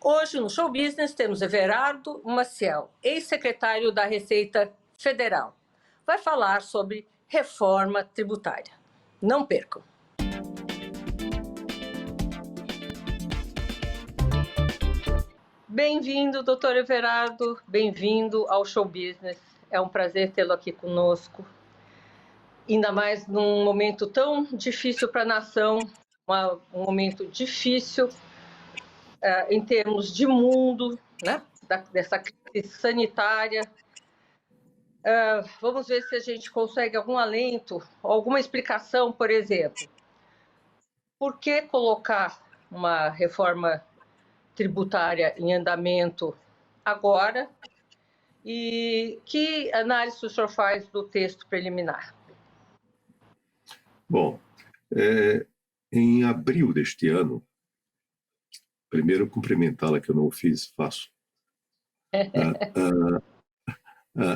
Hoje, no Show Business, temos Everardo Maciel, ex-secretário da Receita Federal. Vai falar sobre reforma tributária. Não percam! Bem-vindo, doutor Everardo, bem-vindo ao Show Business. É um prazer tê-lo aqui conosco, ainda mais num momento tão difícil para a nação, um momento difícil em termos de mundo, né? Dessa crise sanitária. Vamos ver se a gente consegue algum alento, alguma explicação, por exemplo. Por que colocar uma reforma tributária em andamento agora? E que análise o senhor faz do texto preliminar? Bom, em abril deste ano, primeiro cumprimentá-la, que eu não o fiz, faço.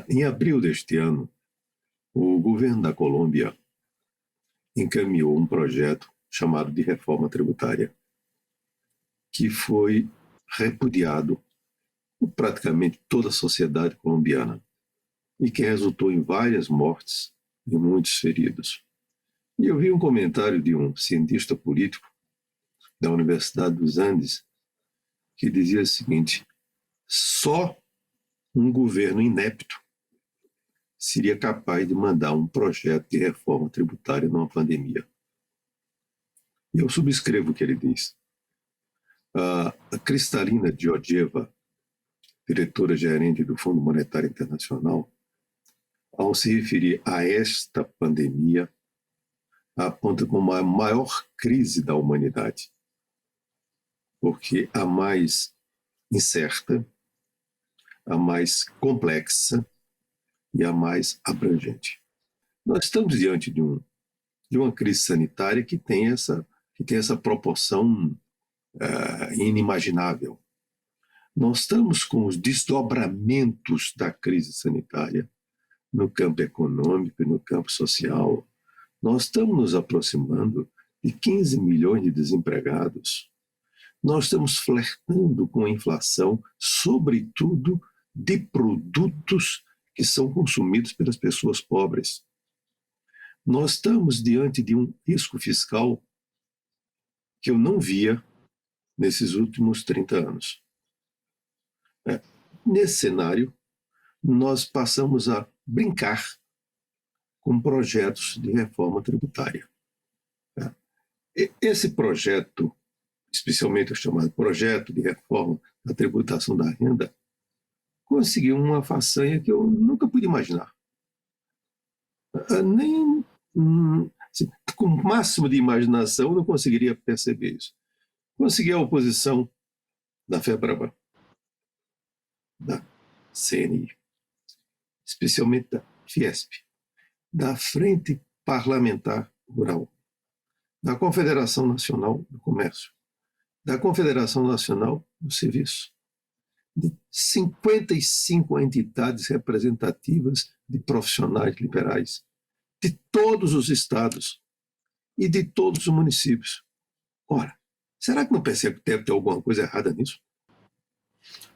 Em abril deste ano, o governo da Colômbia encaminhou um projeto chamado de reforma tributária, que foi repudiado por praticamente toda a sociedade colombiana e que resultou em várias mortes e muitos feridos. E eu vi um comentário de um cientista político da Universidade dos Andes que dizia o seguinte: só um governo inepto seria capaz de mandar um projeto de reforma tributária numa pandemia. E eu subscrevo o que ele diz. A Kristalina Georgieva, diretora-gerente do Fundo Monetário Internacional, ao se referir a esta pandemia, aponta como a maior crise da humanidade, porque a mais incerta, a mais complexa e a mais abrangente. Nós estamos diante de uma crise sanitária que tem essa proporção inimaginável. Nós estamos com os desdobramentos da crise sanitária no campo econômico e no campo social. Nós estamos nos aproximando de 15 milhões de desempregados. Nós estamos flertando com a inflação, sobretudo de produtos que são consumidos pelas pessoas pobres. Nós estamos diante de um risco fiscal que eu não via nesses últimos 30 anos. Nesse cenário, nós passamos a brincar com projetos de reforma tributária. Esse projeto, especialmente o chamado projeto de reforma da tributação da renda, conseguiu uma façanha que eu nunca pude imaginar. Nem com o máximo de imaginação eu não conseguiria perceber isso. Consegui a oposição da FEBRABAN, da CNI, especialmente da Fiesp, da Frente Parlamentar Rural, da Confederação Nacional do Comércio, da Confederação Nacional do Serviço, de 55 entidades representativas de profissionais liberais, de todos os estados e de todos os municípios. Ora, será que não percebe que deve ter alguma coisa errada nisso?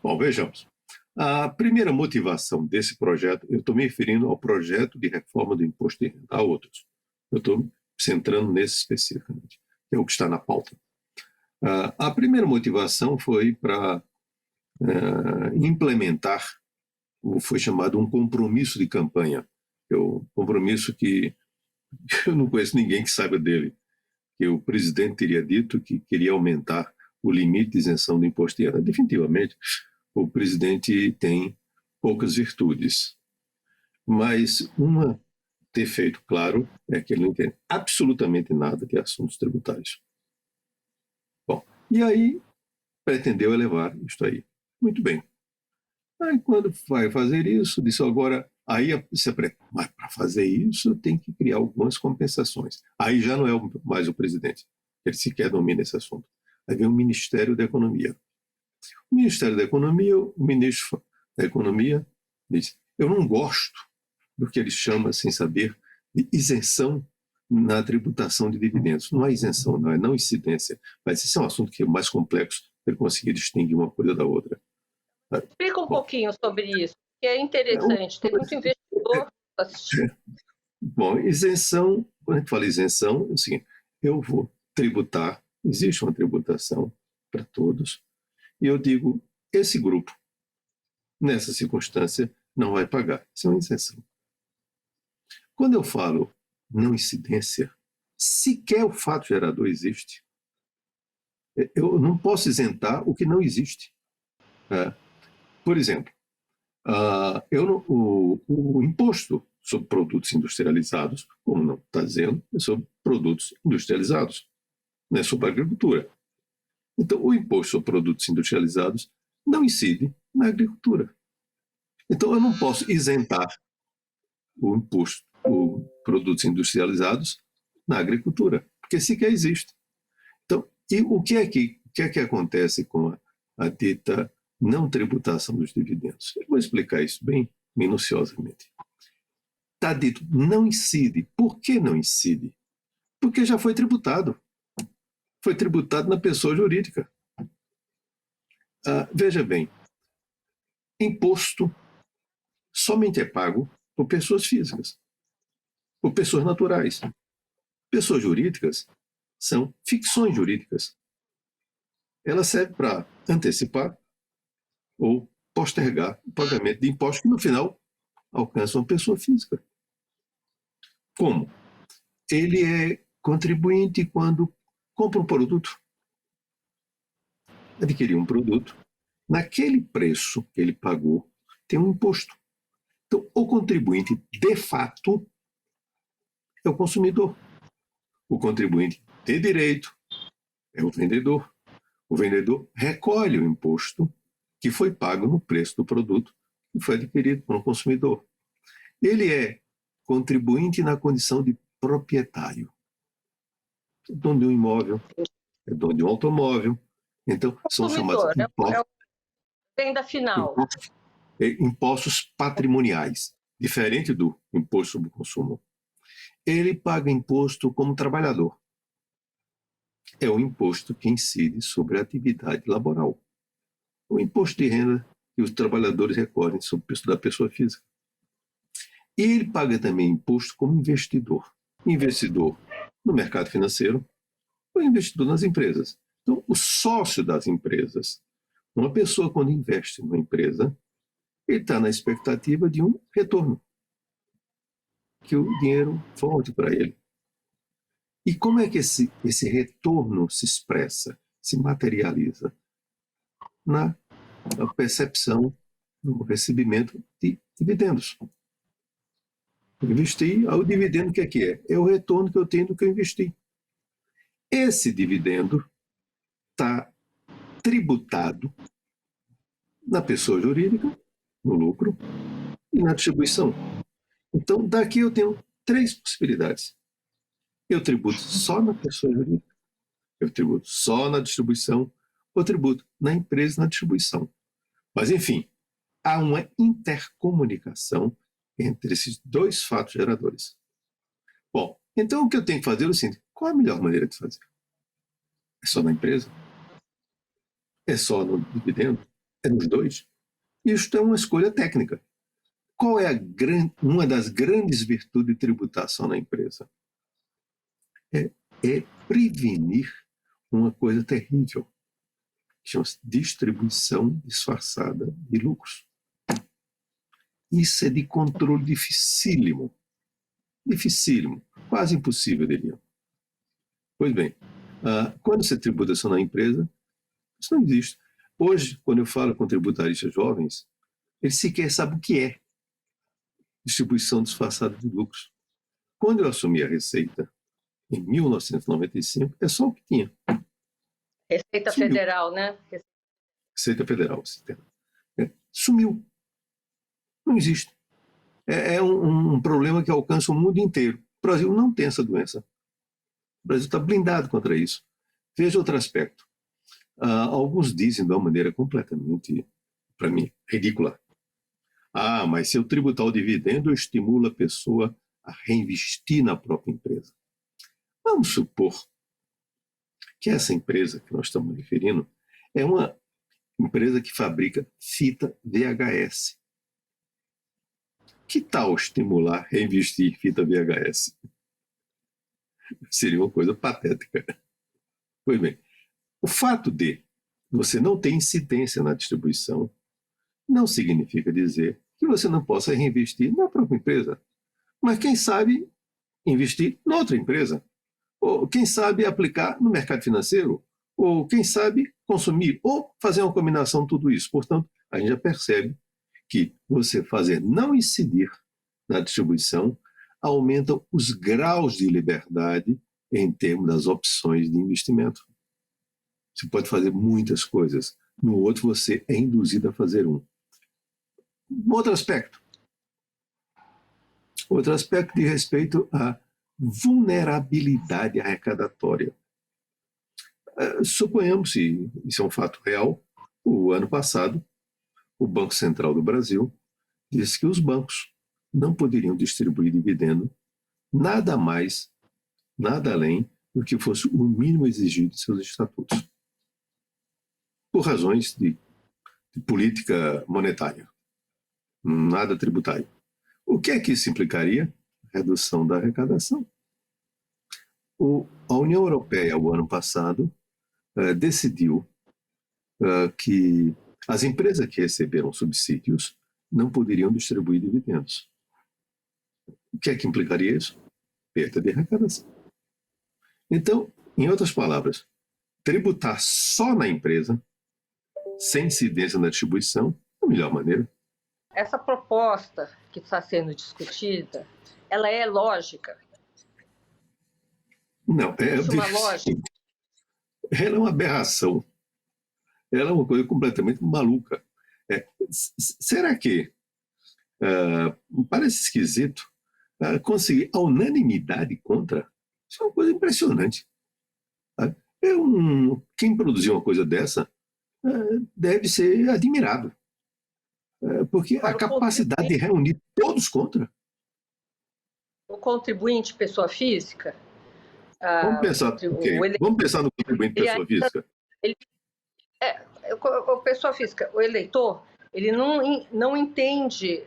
Bom, vejamos. A primeira motivação desse projeto, eu estou me referindo ao projeto de reforma do imposto de renda, a outros. Eu estou centrando nesse especificamente, que é o que está na pauta. A primeira motivação foi para implementar o que foi chamado um compromisso de campanha, que é um compromisso que eu não conheço ninguém que saiba dele, que o presidente teria dito que queria aumentar o limite de isenção do imposto de renda. Definitivamente, o presidente tem poucas virtudes, mas um defeito claro é que ele não entende absolutamente nada de assuntos tributários. Bom, e aí pretendeu elevar isto aí. Muito bem. Aí quando vai fazer isso, disse agora, mas para fazer isso tem que criar algumas compensações. Aí já não é mais o presidente, ele sequer domina esse assunto. Aí vem o Ministério da Economia. O Ministério da Economia, o ministro da Economia diz, eu não gosto do que ele chama, sem saber, de isenção na tributação de dividendos. Não há isenção, não é não incidência, mas esse é um assunto que é mais complexo, ele conseguir distinguir uma coisa da outra. Explica um pouquinho sobre isso, que é interessante. Tem muito investidor assistindo. Bom, isenção, quando a gente fala isenção, é o seguinte, eu vou tributar, existe uma tributação para todos, e eu digo, esse grupo, nessa circunstância, não vai pagar. Isso é uma isenção. Quando eu falo não incidência, sequer o fato gerador existe. Eu não posso isentar o que não existe. Por exemplo, o imposto sobre produtos industrializados, como não está dizendo, é sobre produtos industrializados, não é sobre a agricultura. Então, o imposto sobre produtos industrializados não incide na agricultura. Então, eu não posso isentar o imposto por produtos industrializados na agricultura, porque sequer existe. Então, e o que é que acontece com a dita não tributação dos dividendos? Eu vou explicar isso bem minuciosamente. Está dito, não incide. Por que não incide? Porque já foi tributado. Foi tributado na pessoa jurídica. Veja bem, imposto somente é pago por pessoas físicas, por pessoas naturais. Pessoas jurídicas são ficções jurídicas. Ela serve para antecipar ou postergar o pagamento de impostos que, no final, alcançam a pessoa física. Como? Ele é contribuinte quando compra um produto, adquirir um produto, naquele preço que ele pagou, tem um imposto. Então, o contribuinte, de fato, é o consumidor. O contribuinte de direito é o vendedor. O vendedor recolhe o imposto que foi pago no preço do produto que foi adquirido por um consumidor. Ele é contribuinte na condição de proprietário. É dono de um imóvel, é dono de um automóvel. Então, são chamados impostos, Venda final. Impostos patrimoniais, diferente do imposto sobre o consumo. Ele paga imposto como trabalhador. É o imposto que incide sobre a atividade laboral. O imposto de renda que os trabalhadores recolhem sobre o preço da pessoa física. E ele paga também imposto como investidor. Investidor no mercado financeiro ou investidor nas empresas. Então, o sócio das empresas, uma pessoa quando investe numa empresa, ele está na expectativa de um retorno, que o dinheiro volte para ele. E como é que esse retorno se expressa, se materializa? Na percepção, no recebimento de dividendos. Investir, o dividendo o que é? É o retorno que eu tenho do que eu investi. Esse dividendo está tributado na pessoa jurídica, no lucro e na distribuição. Então, daqui eu tenho 3 possibilidades. Eu tributo só na pessoa jurídica, eu tributo só na distribuição, ou tributo na empresa na distribuição. Mas, enfim, há uma intercomunicação entre esses 2 fatos geradores. Bom, então o que eu tenho que fazer é o seguinte: qual a melhor maneira de fazer? É só na empresa? É só no dividendo? É nos 2? Isto é uma escolha técnica. Qual é uma das grandes virtudes de tributação na empresa? É prevenir uma coisa terrível, que chama-se distribuição disfarçada de lucros. Isso é de controle dificílimo. Dificílimo, quase impossível, diria. Pois bem, quando você tributa só na empresa, isso não existe. Hoje, quando eu falo com tributaristas jovens, eles sequer sabem o que é distribuição disfarçada de lucros. Quando eu assumi a Receita, em 1995, é só o que tinha. Receita Sumiu. Federal, né? Receita Federal. Sumiu. Não existe. É um problema que alcança o mundo inteiro. O Brasil não tem essa doença. O Brasil está blindado contra isso. Veja outro aspecto. Alguns dizem de uma maneira completamente, para mim, ridícula. Mas se eu tributar o dividendo, eu estimulo a pessoa a reinvestir na própria empresa. Vamos supor que essa empresa que nós estamos referindo, é uma empresa que fabrica fita VHS. Que tal estimular reinvestir em fita VHS? Seria uma coisa patética. Pois bem, o fato de você não ter incidência na distribuição não significa dizer que você não possa reinvestir na própria empresa. Mas quem sabe investir em outra empresa? Ou quem sabe aplicar no mercado financeiro? Ou quem sabe consumir? Ou fazer uma combinação de tudo isso. Portanto, a gente já percebe que você fazer não incidir na distribuição aumenta os graus de liberdade em termos das opções de investimento. Você pode fazer muitas coisas. No outro, você é induzido a fazer um. Outro aspecto diz respeito à vulnerabilidade arrecadatória. Suponhamos, se isso é um fato real, o ano passado, o Banco Central do Brasil disse que os bancos não poderiam distribuir dividendo nada mais, nada além do que fosse o mínimo exigido de seus estatutos, por razões de política monetária, nada tributário. O que é que isso implicaria? Redução da arrecadação. A União Europeia, o ano passado, decidiu que as empresas que receberam subsídios não poderiam distribuir dividendos. O que é que implicaria isso? Perda de arrecadação. Então, em outras palavras, tributar só na empresa, sem incidência na distribuição, é a melhor maneira. Essa proposta que está sendo discutida, ela é lógica? Não, uma lógica. Ela é uma aberração. Ela é uma coisa completamente maluca. Será que parece esquisito conseguir a unanimidade contra? Isso é uma coisa impressionante. Quem produziu uma coisa dessa deve ser admirado. Porque a capacidade de reunir todos contra. O contribuinte, pessoa física. Vamos pensar no contribuinte, pessoa física. O pessoa física, o eleitor, ele não entende.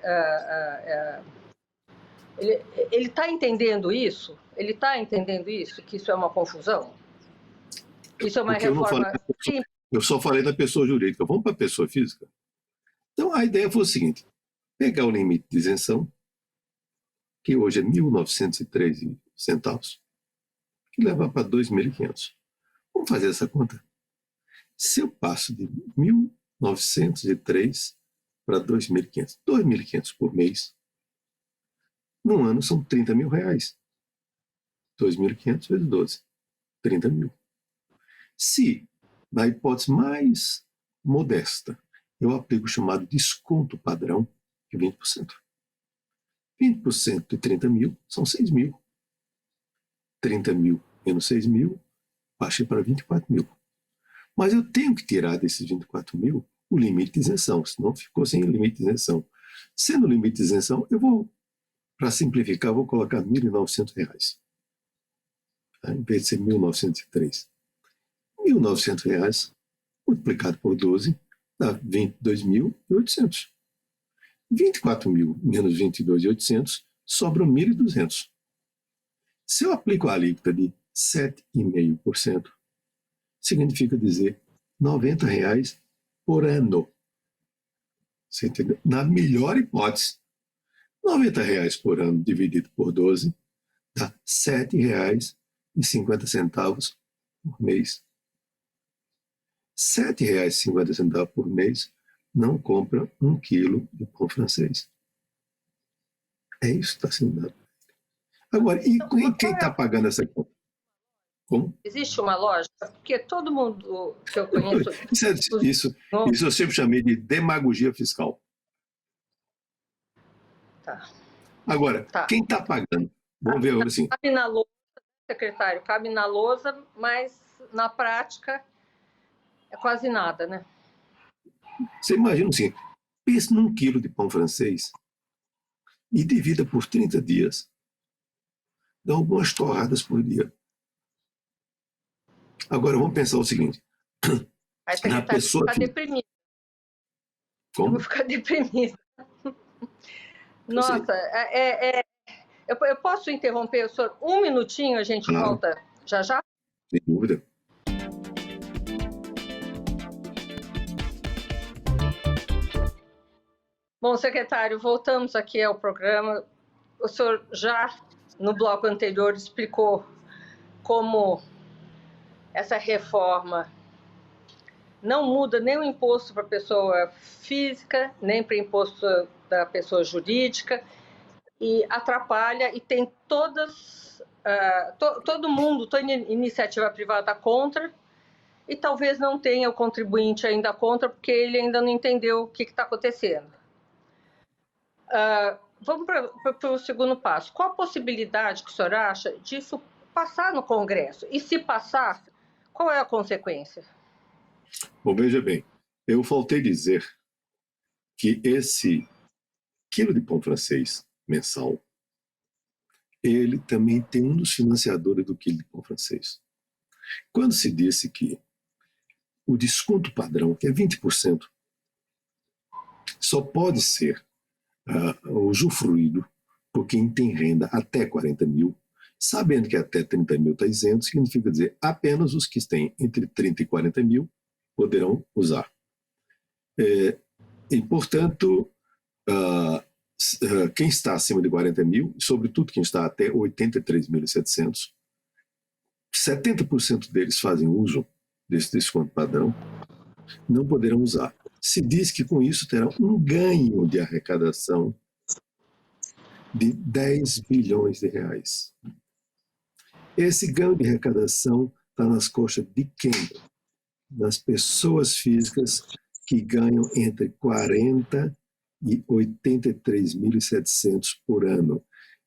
Ele está entendendo isso? Ele está entendendo isso? Que isso é uma confusão? Isso é uma reforma. Eu só falei da pessoa jurídica. Vamos para a pessoa física? Então, a ideia foi o seguinte: pegar o limite de isenção, que hoje é 1.903 centavos, e levar para 2.500. Vamos fazer essa conta? Se eu passo de 1.903 para 2.500, 2.500 por mês, num ano são 30 mil reais. 2.500 vezes 12, 30 mil. Se, na hipótese mais modesta, eu aplico o chamado desconto padrão de 20%. 20% de 30 mil são 6 mil. 30 mil menos 6 mil, baixei para 24 mil. Mas eu tenho que tirar desses 24 mil o limite de isenção, senão ficou sem limite de isenção. Sendo o limite de isenção, eu vou, para simplificar, vou colocar R$ 1.900. Em vez de ser 1.903. R$ 1.900 multiplicado por 12 dá 22.800. 24 mil menos 22.800 sobram 1.200. Se eu aplico a alíquota de 7,5%, significa dizer R$ 90 por ano. Você entendeu? Na melhor hipótese, R$ 90 por ano dividido por 12 dá R$ 7,50 por mês. R$ 7,50 por mês não compra 1 quilo de pão francês. É isso que está sendo dado. Agora, e quem está pagando essa conta? Como? Existe uma lógica? Porque todo mundo que eu conheço... Isso eu sempre chamei de demagogia fiscal. Tá. Agora, quem está pagando? Vamos ver agora assim. Cabe na lousa, secretário, cabe na lousa, mas na prática é quase nada, né? Você imagina assim, pense num quilo de pão francês e divida por 30 dias. Dá algumas torradas por dia. Agora, vamos pensar o seguinte. Aí, A secretário, pessoa ficar deprimida. Eu vou Como? ficar deprimida. Eu sei. Nossa, eu posso interromper o senhor um minutinho, a gente Claro, volta já já? sem dúvida. Bom, secretário, voltamos aqui ao programa. O senhor já, no bloco anterior, explicou como essa reforma não muda nem o imposto para a pessoa física, nem para o imposto da pessoa jurídica, e atrapalha, e tem todo mundo, toda iniciativa privada contra, e talvez não tenha o contribuinte ainda contra, porque ele ainda não entendeu o que está acontecendo. Vamos para o segundo passo. Qual a possibilidade que o senhor acha disso passar no Congresso? E se passar, qual é a consequência? Bom, veja bem, eu faltei dizer que esse quilo de pão francês mensal, ele também tem um dos financiadores do quilo de pão francês. Quando se disse que o desconto padrão, que é 20%, só pode ser usufruído por quem tem renda até 40 mil, sabendo que até 30 mil está isento, significa dizer apenas os que têm entre 30 e 40 mil poderão usar. E, portanto, quem está acima de 40 mil, sobretudo quem está até 83.700, 70% deles fazem uso desse desconto padrão, não poderão usar. Se diz que com isso terão um ganho de arrecadação de 10 bilhões de reais. Esse ganho de arrecadação está nas costas de quem? Das pessoas físicas que ganham entre 40 e 83.700 por ano.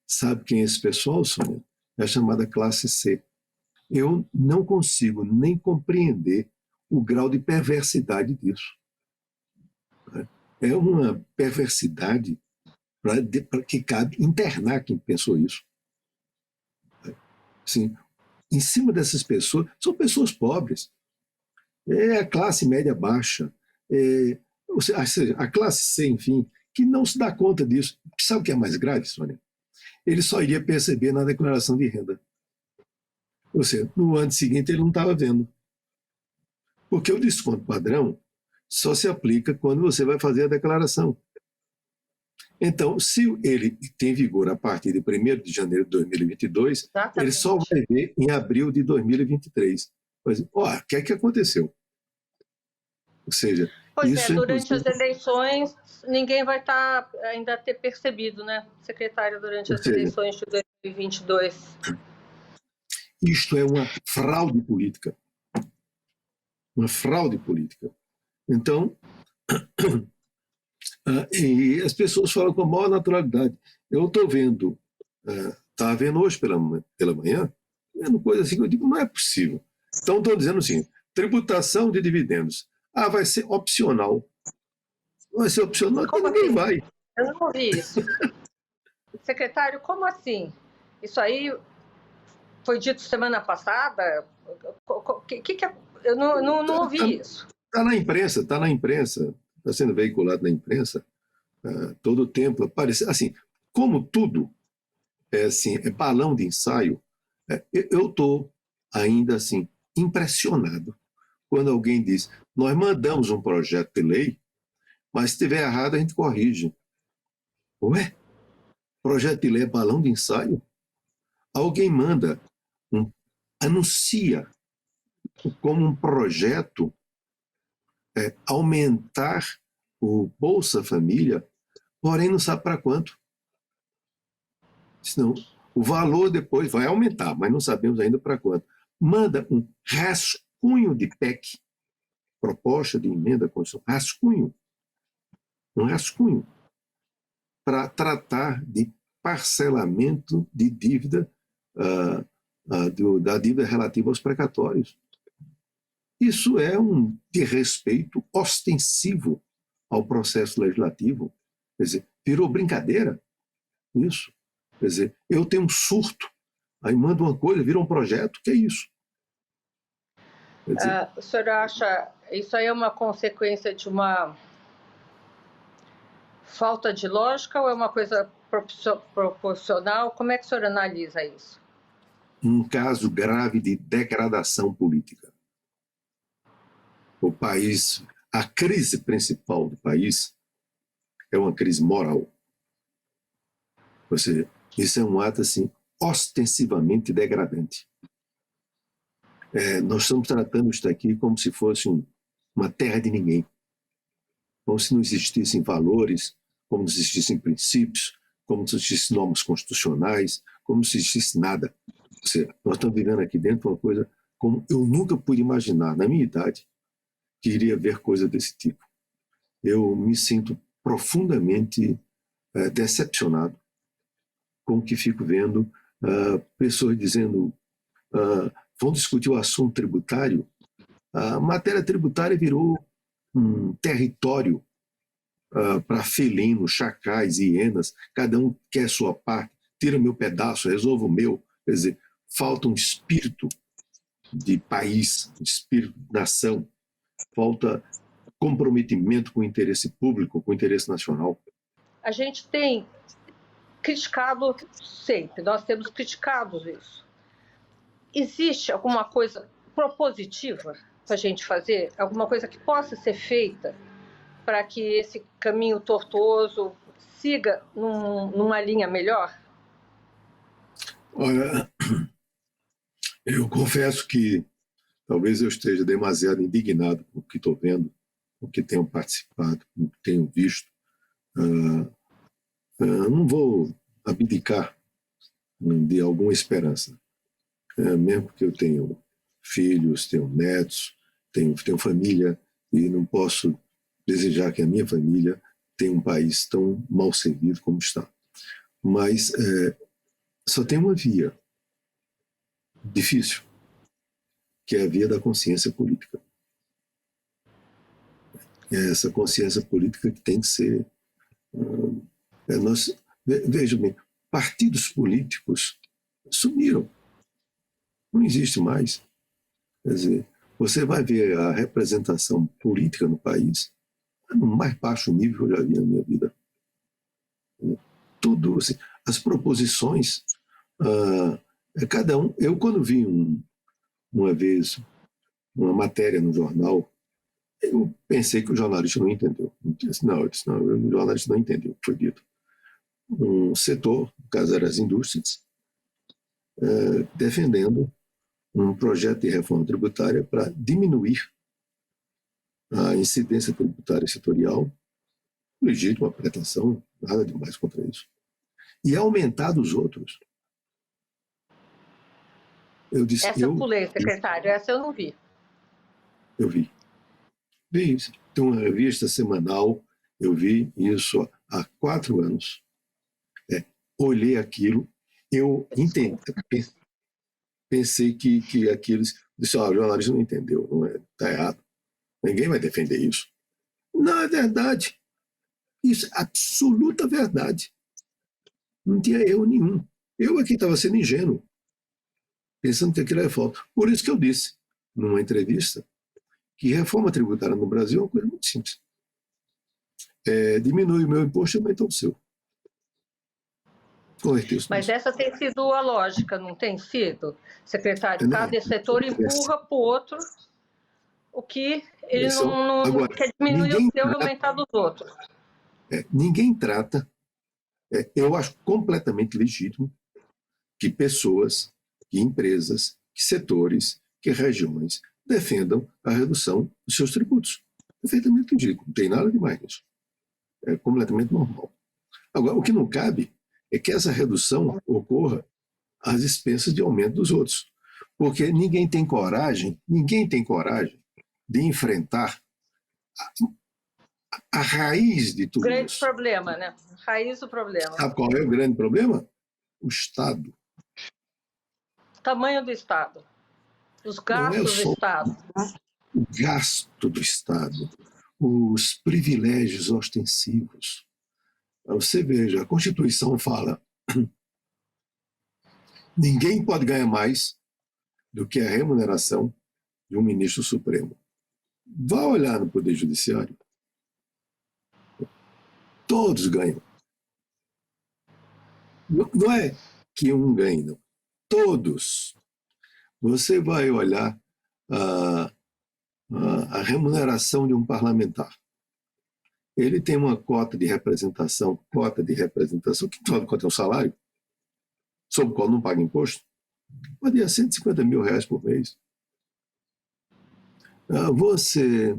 Sabe quem é esse pessoal, Sônia? É a chamada classe C. Eu não consigo nem compreender o grau de perversidade disso. É uma perversidade para que cabe internar quem pensou isso. Assim, em cima dessas pessoas, são pessoas pobres. É a classe média baixa, ou seja, a classe C, enfim, que não se dá conta disso. Sabe o que é mais grave, Sônia? Ele só iria perceber na declaração de renda. Ou seja, no ano seguinte ele não estava vendo. Porque o desconto padrão só se aplica quando você vai fazer a declaração. Então, se ele tem vigor a partir de 1º de janeiro de 2022, Exatamente. ele só vai ver em abril de 2023. Mas, o que é que aconteceu? Ou seja, pois isso durante as eleições, ninguém vai ainda ter percebido, né, secretário, durante as eleições de 2022. Isto é uma fraude política. Uma fraude política. Então, e as pessoas falam com a maior naturalidade. Eu estou vendo, estava vendo hoje pela manhã, vendo coisa assim que eu digo, não é possível. Então, estou dizendo assim, tributação de dividendos. Vai ser opcional. Vai ser opcional, Como ninguém assim? vai. Eu não ouvi isso. Secretário, como assim? Isso aí foi dito semana passada? Eu não ouvi isso. Está na imprensa, está sendo veiculado na imprensa todo o tempo. Aparece, assim, como tudo é balão de ensaio, eu estou ainda assim impressionado quando alguém diz: nós mandamos um projeto de lei, mas se estiver errado a gente corrige. Ué? Projeto de lei é balão de ensaio? Alguém manda, anuncia como um projeto aumentar o Bolsa Família, porém não sabe para quanto. Senão, o valor depois vai aumentar, mas não sabemos ainda para quanto. Manda um rascunho de PEC, proposta de emenda constitucional, um rascunho, para tratar de parcelamento de dívida, da dívida relativa aos precatórios. Isso é um desrespeito ostensivo ao processo legislativo. Quer dizer, virou brincadeira isso. Quer dizer, eu tenho um surto, aí mando uma coisa, vira um projeto, que é isso? O senhor acha Isso aí é uma consequência de uma falta de lógica ou é uma coisa proporcional? Como é que o senhor analisa isso? Um caso grave de degradação política. O país, a crise principal do país é uma crise moral. Ou seja, isso é um ato assim, ostensivamente degradante. Nós estamos tratando isso aqui como se fosse uma terra de ninguém. Como se não existissem valores, como não existissem princípios, como não existissem normas constitucionais, como não existisse nada. Ou seja, nós estamos vivendo aqui dentro uma coisa como eu nunca pude imaginar, na minha idade, que iria ver coisa desse tipo. Eu me sinto profundamente decepcionado com o que fico vendo pessoas dizendo vão discutir o assunto tributário. A matéria tributária virou um território para felinos, chacais, hienas, cada um quer sua parte, tira o meu pedaço, resolva o meu. Quer dizer, falta um espírito de país, um espírito de nação, falta comprometimento com o interesse público, com o interesse nacional. A gente tem criticado sempre, nós temos criticado isso. Existe alguma coisa propositiva para a gente fazer? Alguma coisa que possa ser feita para que esse caminho tortuoso siga numa linha melhor? Olha, eu confesso que talvez eu esteja demasiado indignado com o que estou vendo, com o que tenho participado, com o que tenho visto. Não vou abdicar de alguma esperança. Mesmo que eu tenho filhos, tenho netos, tenho família, e não posso desejar que a minha família tenha um país tão mal servido como está. Mas só tem uma via difícil, que é a via da consciência política. É essa consciência política que tem que ser... Veja bem, partidos políticos sumiram. Não existe mais. Quer dizer, você vai ver a representação política no país no mais baixo nível que eu já vi na minha vida. Tudo, assim, as proposições, cada um... Eu, quando vi uma vez uma matéria no jornal, eu pensei que o jornalista não entendeu. Eu disse, não, o jornalista não entendeu o que foi dito. Um setor, no caso eram as indústrias, defendendo um projeto de reforma tributária para diminuir a incidência tributária setorial, legítima pretensão, nada demais contra isso, e aumentar dos outros. Eu disse, essa eu pulei, secretário, essa eu não vi. Eu vi. Vi isso. Tem uma revista semanal, eu vi isso há 4 anos. Olhei aquilo, eu entendi, pensei que aquilo... Disse, o jornalista não entendeu, está errado. Ninguém vai defender isso. Não, é verdade. Isso é absoluta verdade. Não tinha erro nenhum. Eu aqui estava sendo ingênuo, pensando que aquilo é falta. Por isso que eu disse, numa entrevista, que reforma tributária no Brasil é uma coisa muito simples. Diminui o meu imposto e aumenta o seu. Mas essa tem sido a lógica, não tem sido, secretário? Cada setor empurra para o outro o que ele não quer diminuir o seu e aumentar dos outros. Ninguém trata, eu acho completamente legítimo que pessoas, que empresas, que setores, que regiões defendam a redução dos seus tributos. Perfeitamente legítimo, não tem nada demais nisso. É completamente normal. Agora, o que não cabe é que essa redução ocorra às expensas de aumento dos outros. Porque ninguém tem coragem de enfrentar a raiz de tudo grande isso. Problema, né? Raiz do problema. Sabe qual é o grande problema? O Estado. O tamanho do Estado. Os gastos do Estado. O gasto do Estado. Os privilégios ostensivos. Você veja, a Constituição fala ninguém pode ganhar mais do que a remuneração de um ministro supremo. Vá olhar no Poder Judiciário, todos ganham. Não é que um ganhe, não. Todos. Você vai olhar a, a remuneração de um parlamentar. Ele tem uma cota de representação que toda cota é o salário, sobre o qual não paga imposto, valia R$150 mil por mês. Você,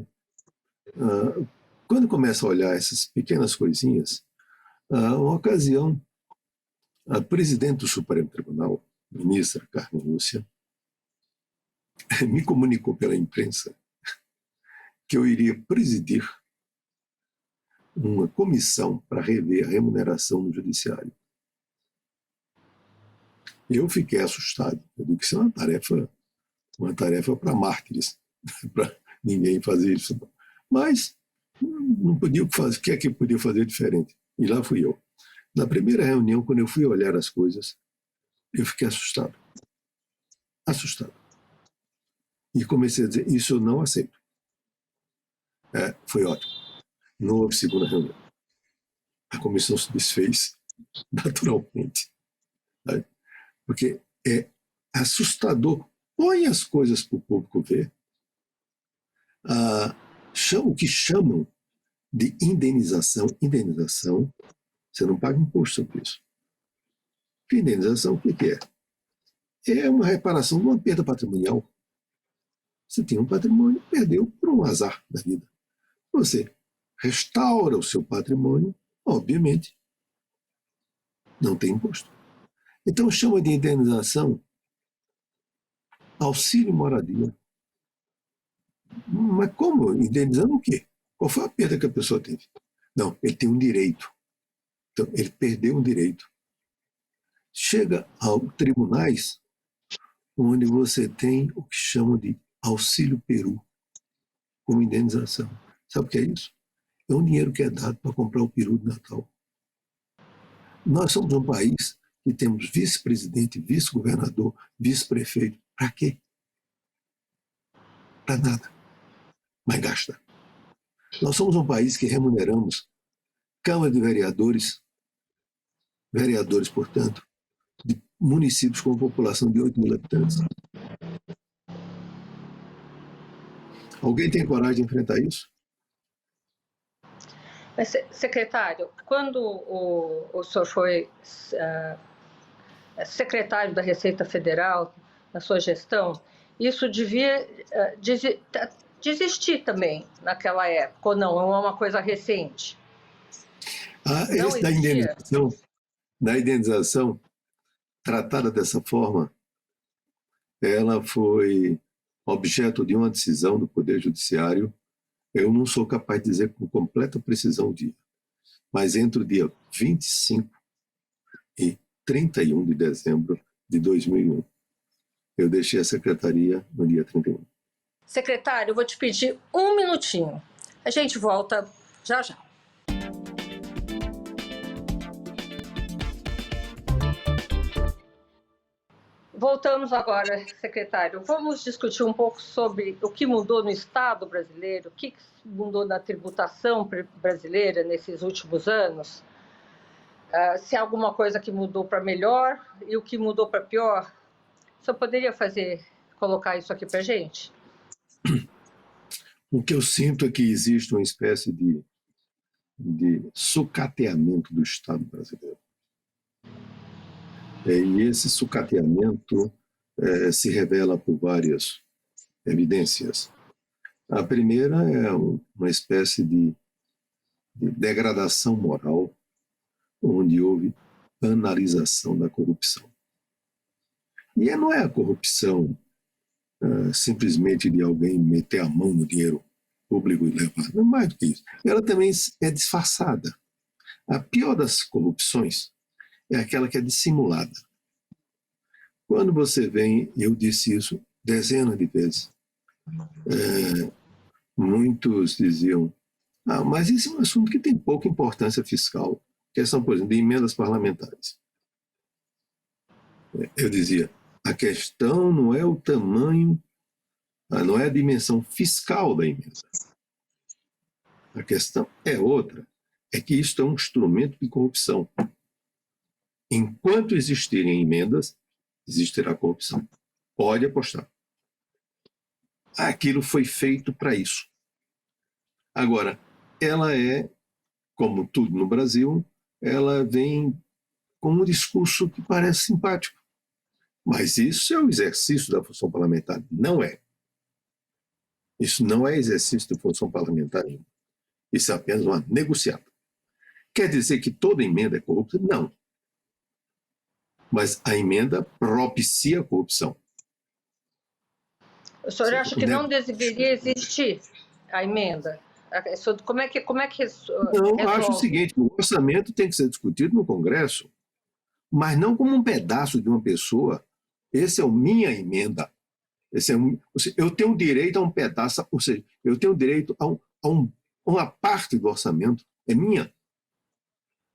quando começa a olhar essas pequenas coisinhas, uma ocasião, a presidente do Supremo Tribunal, ministra Carmen Lúcia, me comunicou pela imprensa que eu iria presidir uma comissão para rever a remuneração no judiciário. Eu fiquei assustado. Eu digo que isso é uma tarefa para mártires, para ninguém fazer isso. Mas não podia fazer, o que é que eu podia fazer diferente? E lá fui eu. Na primeira reunião, quando eu fui olhar as coisas, eu fiquei assustado. Assustado. E comecei a dizer, isso eu não aceito. Foi ótimo. Não houve segunda reunião. A comissão se desfez naturalmente. Sabe? Porque é assustador. Põe as coisas para o público ver. O que chamam de indenização, você não paga imposto sobre isso. Indenização, o que é? É uma reparação de uma perda patrimonial. Você tem um patrimônio, perdeu por um azar da vida. Você restaura o seu patrimônio, obviamente, não tem imposto. Então chama de indenização auxílio moradia. Mas como? Indenizando o quê? Qual foi a perda que a pessoa teve? Não, ele tem um direito. Então, ele perdeu um direito. Chega aos tribunais onde você tem o que chamam de auxílio peru como indenização. Sabe o que é isso? É um dinheiro que é dado para comprar o peru de Natal. Nós somos um país que temos vice-presidente, vice-governador, vice-prefeito. Para quê? Para nada. Mas gasta. Nós somos um país que remuneramos Câmara de Vereadores, portanto, de municípios com população de 8 mil habitantes. Alguém tem coragem de enfrentar isso? Mas, secretário, quando o senhor foi secretário da Receita Federal, na sua gestão, isso devia desistir também naquela época, ou não? É uma coisa recente? Esse da indenização, tratada dessa forma, ela foi objeto de uma decisão do Poder Judiciário. Eu não sou capaz de dizer com completa precisão o dia, mas entre o dia 25 e 31 de dezembro de 2001. Eu deixei a secretaria no dia 31. Secretário, eu vou te pedir um minutinho. A gente volta já já. Voltamos agora, secretário. Vamos discutir um pouco sobre o que mudou no Estado brasileiro, o que mudou na tributação brasileira nesses últimos anos. Se há alguma coisa que mudou para melhor e o que mudou para pior. O senhor poderia colocar isso aqui para a gente? O que eu sinto é que existe uma espécie de sucateamento do Estado brasileiro. E esse sucateamento se revela por várias evidências. A primeira é uma espécie de degradação moral, onde houve banalização da corrupção. E não é a corrupção simplesmente de alguém meter a mão no dinheiro público e levar, não é mais do que isso. Ela também é disfarçada. A pior das corrupções é aquela que é dissimulada. Quando você vem, eu disse isso dezenas de vezes, muitos diziam, mas esse é um assunto que tem pouca importância fiscal, questão, por exemplo, de emendas parlamentares. Eu dizia, a questão não é o tamanho Não é a dimensão fiscal da emenda. A questão é outra. É que isto é um instrumento de corrupção. Enquanto existirem emendas, existirá corrupção. Pode apostar. Aquilo foi feito para isso. Agora, ela é, como tudo no Brasil, ela vem com um discurso que parece simpático. Mas isso é o exercício da função parlamentar. Não é. Isso não é exercício de função parlamentar. Isso é apenas uma negociata. Quer dizer que toda emenda é corrupta? Não. Mas a emenda propicia a corrupção. O senhor acha que não deveria existir a emenda? Como é que Não, eu acho o seguinte, o orçamento tem que ser discutido no Congresso, mas não como um pedaço de uma pessoa. Essa é a minha emenda. Eu tenho direito a um pedaço, ou seja, eu tenho direito a uma parte do orçamento. É minha.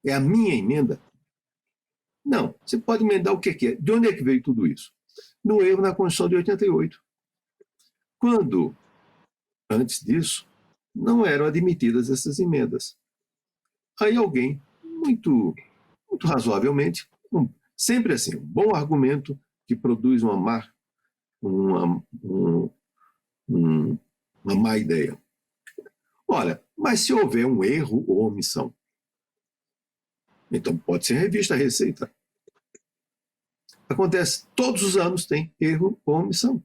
É a minha emenda. Não, você pode emendar o que quer. De onde é que veio tudo isso? No erro na Constituição de 88. Quando, antes disso, não eram admitidas essas emendas. Aí alguém, muito razoavelmente, sempre assim, um bom argumento que produz uma má ideia. Olha, mas se houver um erro ou omissão, então pode ser revista a Receita. Acontece, todos os anos tem erro ou omissão.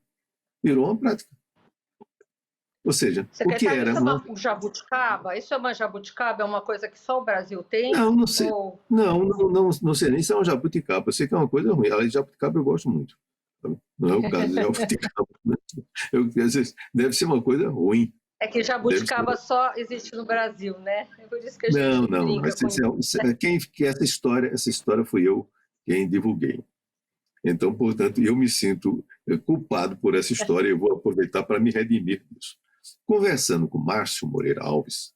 Virou uma prática. Ou seja, o que era... Isso é uma jabuticaba? Isso é uma jabuticaba? É uma coisa que só o Brasil tem? Não sei. Ou... Não sei nem se é uma jabuticaba. Eu sei que é uma coisa ruim. Ela de jabuticaba eu gosto muito. Não é o caso de jabuticaba. Deve ser uma coisa ruim. É que jabuticaba só existe no Brasil, né? É por isso que a gente não. Essa história fui eu quem divulguei. Então, portanto, eu me sinto culpado por essa história e eu vou aproveitar para me redimir disso. Conversando com Márcio Moreira Alves,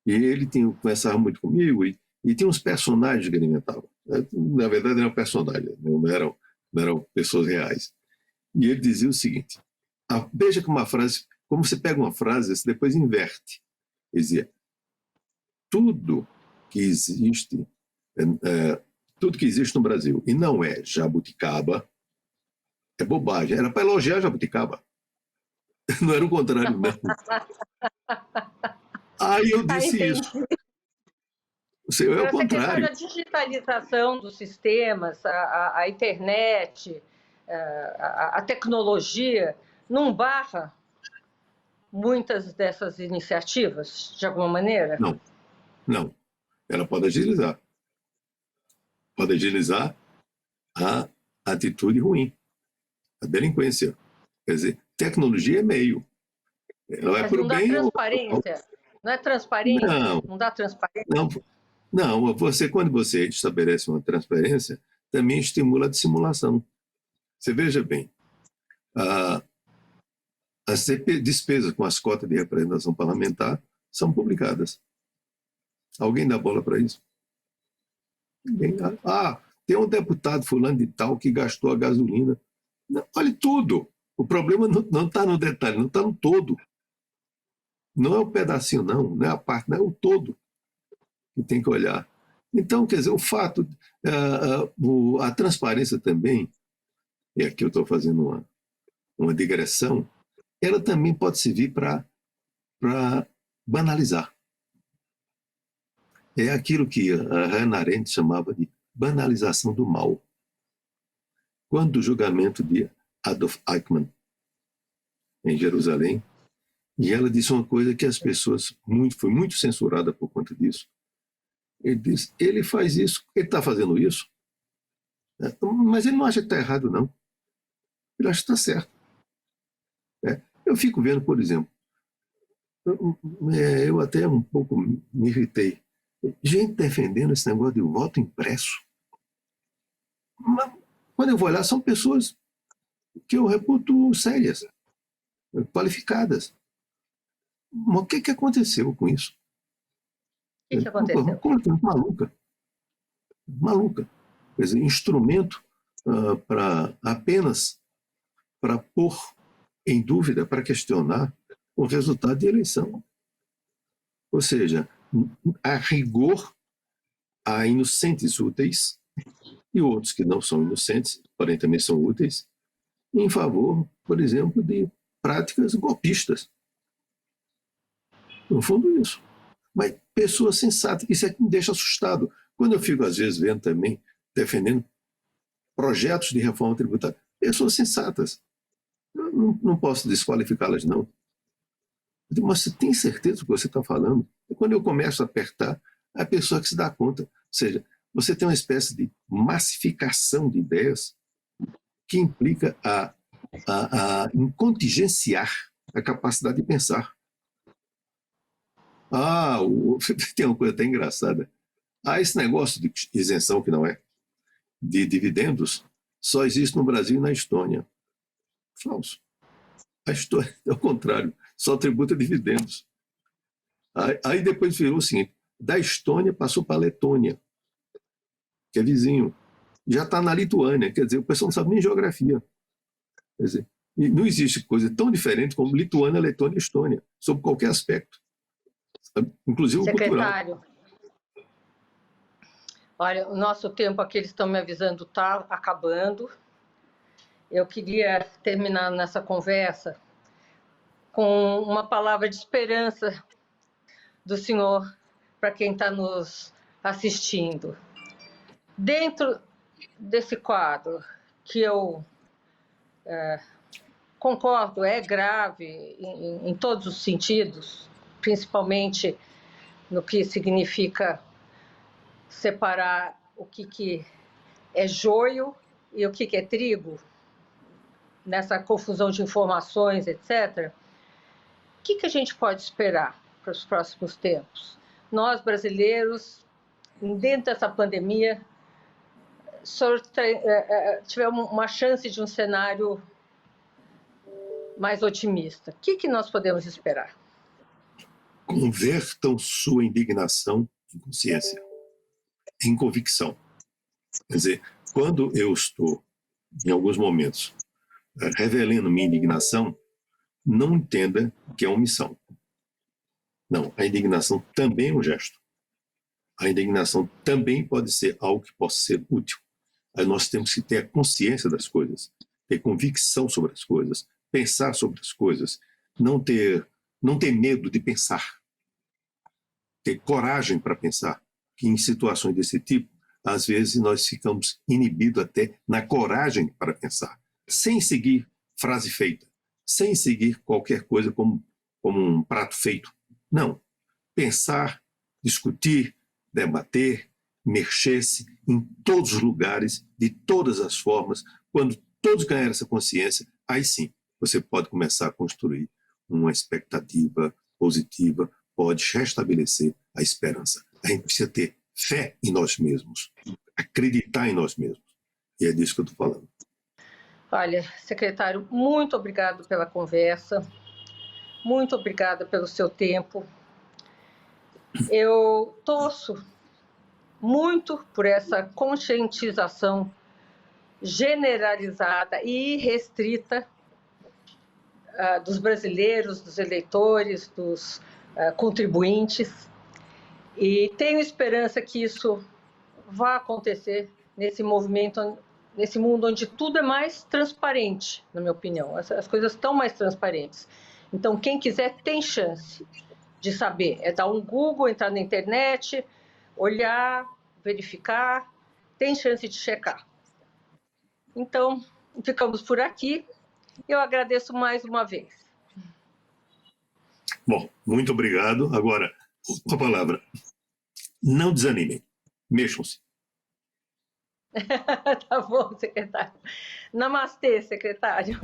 e ele conversava muito comigo, e tinha uns personagens que ele inventava. Na verdade, eram personagens, não eram pessoas reais. E ele dizia o seguinte, veja que uma frase, como você pega uma frase, você depois inverte. Ele dizia, tudo que existe no Brasil e não é jabuticaba é bobagem. Era para elogiar jabuticaba. Não era o contrário, não. Aí eu disse isso. É o contrário. A digitalização dos sistemas, a internet, a tecnologia, não barra muitas dessas iniciativas, de alguma maneira? Não. Ela pode agilizar. Pode agilizar a atitude ruim, a delinquência. Quer dizer, tecnologia é meio. Ela Mas não dá transparência? Não é transparente? Não dá transparência? Não, quando você estabelece uma transparência, também estimula a dissimulação. Você veja bem, as despesas com as cotas de representação parlamentar são publicadas. Alguém dá bola para isso? Ninguém. Tem um deputado fulano de tal que gastou a gasolina. Não, olha tudo. O problema não está no detalhe, não está no todo. Não é o pedacinho, não é a parte, não é o todo que tem que olhar. Então, quer dizer, o fato, a transparência também, e aqui eu estou fazendo uma digressão, ela também pode servir para banalizar. É aquilo que a Hannah Arendt chamava de banalização do mal. Quando o julgamento de Adolf Eichmann, em Jerusalém, e ela disse uma coisa que as pessoas foi muito censurada por conta disso. Ele disse, ele faz isso, ele está fazendo isso, mas ele não acha que está errado, não. Ele acha que está certo. Eu fico vendo, por exemplo, eu até um pouco me irritei, gente defendendo esse negócio de voto impresso. Mas, quando eu vou olhar, são pessoas que eu reputo sérias, qualificadas. Mas o que aconteceu com isso? O que aconteceu? Completamente maluca. Quer dizer, instrumento apenas para pôr em dúvida para questionar o resultado de eleição. Ou seja, a rigor, há inocentes úteis e outros que não são inocentes, porém também são úteis, em favor, por exemplo, de práticas golpistas. No fundo, isso. Mas pessoas sensatas, isso é que me deixa assustado. Quando eu fico, às vezes, vendo também, defendendo projetos de reforma tributária, pessoas sensatas. Eu não posso desqualificá-las, não. Eu digo, mas você tem certeza do que você está falando? E quando eu começo a apertar, a pessoa que se dá conta. Ou seja, você tem uma espécie de massificação de ideias que implica a contingenciar a capacidade de pensar. Tem uma coisa até engraçada. Esse negócio de isenção, que não é, de dividendos, só existe no Brasil e na Estônia. Falso. A Estônia é o contrário, só tributa dividendos. Aí depois virou o seguinte, da Estônia passou para a Letônia, que é vizinho. Já está na Lituânia, quer dizer, o pessoal não sabe nem geografia. Quer dizer, não existe coisa tão diferente como Lituânia, Letônia e Estônia, sob qualquer aspecto, inclusive o cultural. Secretário, olha, o nosso tempo aqui, eles estão me avisando, está acabando. Eu queria terminar nessa conversa com uma palavra de esperança do senhor para quem está nos assistindo. Dentro desse quadro, que eu concordo, é grave em todos os sentidos, principalmente no que significa separar o que é joio e o que é trigo, nessa confusão de informações, etc. O que a gente pode esperar para os próximos tempos? Nós, brasileiros, dentro dessa pandemia, tivemos uma chance de um cenário mais otimista. O que nós podemos esperar? Convertam sua indignação em consciência, em convicção. Quer dizer, quando eu estou, em alguns momentos, revelando minha indignação, não entenda que é omissão. Não, a indignação também é um gesto. A indignação também pode ser algo que possa ser útil. Aí nós temos que ter a consciência das coisas, ter convicção sobre as coisas, pensar sobre as coisas, não ter medo de pensar, ter coragem para pensar, que em situações desse tipo, às vezes nós ficamos inibidos até na coragem para pensar, sem seguir frase feita, sem seguir qualquer coisa como um prato feito. Não. Pensar, discutir, debater, mexer-se em todos os lugares, de todas as formas. Quando todos ganharem essa consciência, aí sim, você pode começar a construir uma expectativa positiva, pode restabelecer a esperança. A gente precisa ter fé em nós mesmos, acreditar em nós mesmos. E é disso que eu estou falando. Olha, secretário, muito obrigado pela conversa, muito obrigada pelo seu tempo. Eu torço muito por essa conscientização generalizada e restrita dos brasileiros, dos eleitores, dos contribuintes, e tenho esperança que isso vá acontecer nesse movimento, nesse mundo onde tudo é mais transparente, na minha opinião. As coisas estão mais transparentes. Então, quem quiser tem chance de saber. É dar um Google, entrar na internet, olhar, verificar, tem chance de checar. Então, ficamos por aqui. Eu agradeço mais uma vez. Bom, muito obrigado. Agora, uma palavra. Não desanimem. Mexam-se. Tá bom, secretário. Namastê, secretário.